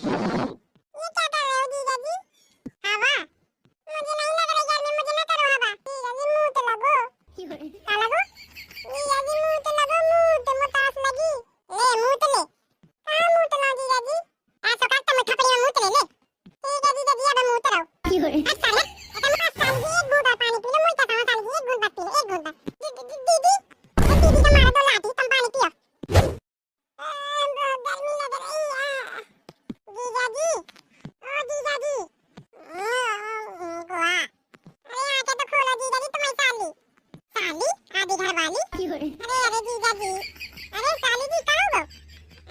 ये क्या कर रहे हो जीजा जी? हवा? मुझे नहीं लग रही गर्मी, मुझे ना करो हवा। जीजा जी मुंह तो लगो। क्या लगो? जीजा जी मुंह तो लगो, मुंह तो मुतास लगी। ले मुंह तो ले। कहाँ मुंह तो लो जीजा जी? ऐसा करता मैं थपड़ी में मुंह तो ले ले। ठीक है जीजा जी अब मुंह तो रहो। अच्छा ले। अच्छा मैं साली जी एक घूंट और पानी पी लो, मुझे तो साली जी एक घूंट बस पी लो, एक घूंट बस। दीदी दीदी का मारा दो लाठी, तुम पानी पियो। बहुत गर्मी लग रही है। जीजा जी, ओ जीजा जी। गोवा। अरे आके तो खोलो जीजा जी, तुम्हारी साली। साली? आधी घर वाली? अरे जीजा जी। अरे साली जी कहाँ हो?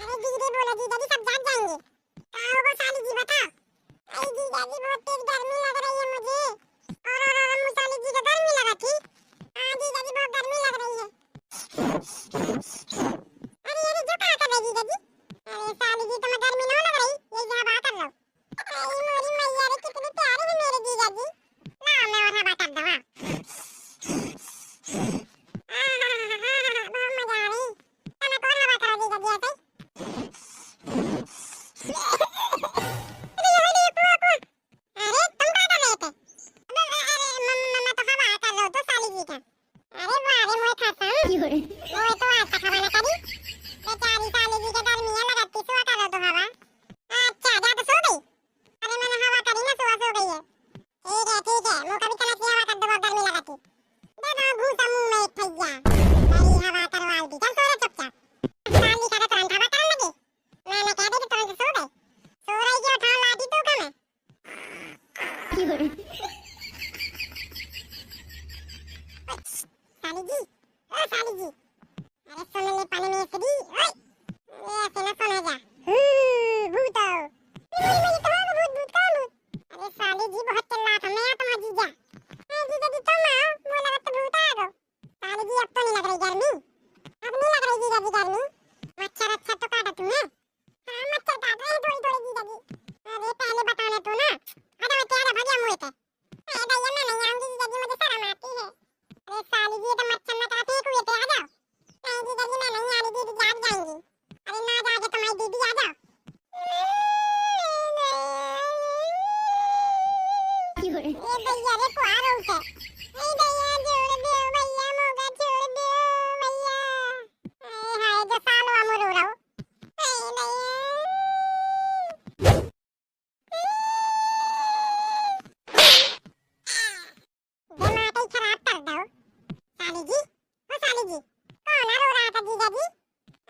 अरे धीरे बोलो जीजा जी, सब जाग जाएंगे। कहाँ हो साली जी बताओ। अरे जीजा जी बहुत तेज गर्मी लग रही है मुझे। और मुसाली जी को गर्मी लगा थी। हाँ जीजा जी बहुत गर्मी लग रही है। अरे जो कहाँ कर रहे जीजा जी? अरे साली जी तुम्हें गर्मी नहीं लग रही? ये जो हवा कर लो। अरे मोरी मैया रे कितने प्यारे हैं मेरे जीजा जी। ना मैं और हवा कर दूँ हाँ। बहुत मजा आ रही। तुम्हें कौन हवा करो जीजा जी ऐसे? अरे तुम क्या कर रहे थे? अरे मम्मा तो हवा कर रहे हो तो साली जी का। अरे वाह रे मोए खासम। मोए तो आज तक हवा ना करी। बेचारी साली जी के गर्मियां लगती सुआ कर रहे हो तो हवा। अच्छा जा तो सो गई। अरे मैंने हवा करी ना सुआ सो गई है। ठीक है मुँह कभी चला हवा कर दो बहुत गर्मी लगती। दे दो घूसा मुँह में एक भैया। बड़ी हवा करवा दी चल सो रे चुपचाप। साली का तो तुरंत हवा करने लगी। मैंने कह दी तो तुरंत सो गए। सो रही क्यों उठाओ लाठी तू का मैं। साली जी, ओ साली जी। अरे सुन ले पानी में से दी। ओए, ऐसे ना सुना जा। भूत आओ। ये कहाँ का भूत भूत कहाँ भूत? अरे साली जी बहुत चिल्ला था मैं तुम्हारा जीजा। अरे जीजा जी तुम आओ, मुझे लगा तो भूत आ गए। साली जी अब तो नहीं लग रही गर्मी। अब नहीं लग रही जीजा जी गर्मी। मच्छर अच्छा तो काटा तुम्हें? हाँ मच्छर काट रहे हैं थोड़ी थोड़ी जीजा जी। अरे पहले बताना तो ना। अरे मैं तेरा भैया मुँह पे। अरे भैया मैं नहीं आऊंगी जीजा जी, मुझे शर्म आती है। अरे साली जी तो मच्छर में काफी हुए थे आ जाओ। नहीं जीजा जी मैं नहीं आ रही, दीदी जाग जाएंगी। अरे ना जागे तुम्हारी दीदी आ जाओ। ये भैया रे कुआर उठे। ए भैया जोड़ दो भैया मोगा छोड़ दो भैया। ए हाय जो सालो अमर हो रहा हो। ए भैया। दिमाग ही खराब कर दो। साली जी, ओ साली जी। कौन रो रहा था जीजा जी?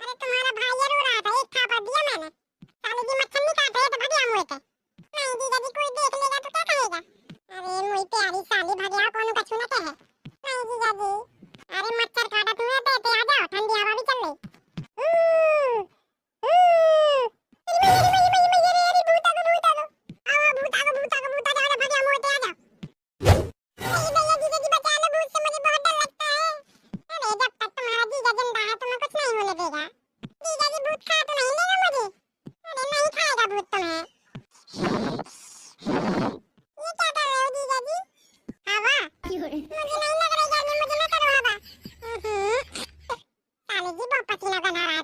अरे तुम्हारा भाई रो रहा था, एक थापा दिया मैंने। साली जी मच्छर नहीं काट रहे तो भगिया मुँह पे। नहीं जीजा जी कोई देख लेगा तो क्या कहेगा? अरे मुई प्यारी साली भगिया कौन कछु ना कहे। नहीं जीजा जी। अरे मच्छर काटा तुम्हें पे आ जाओ, ठंडी हवा भी चल रही। साले जी बहुत पसीना बना रहा है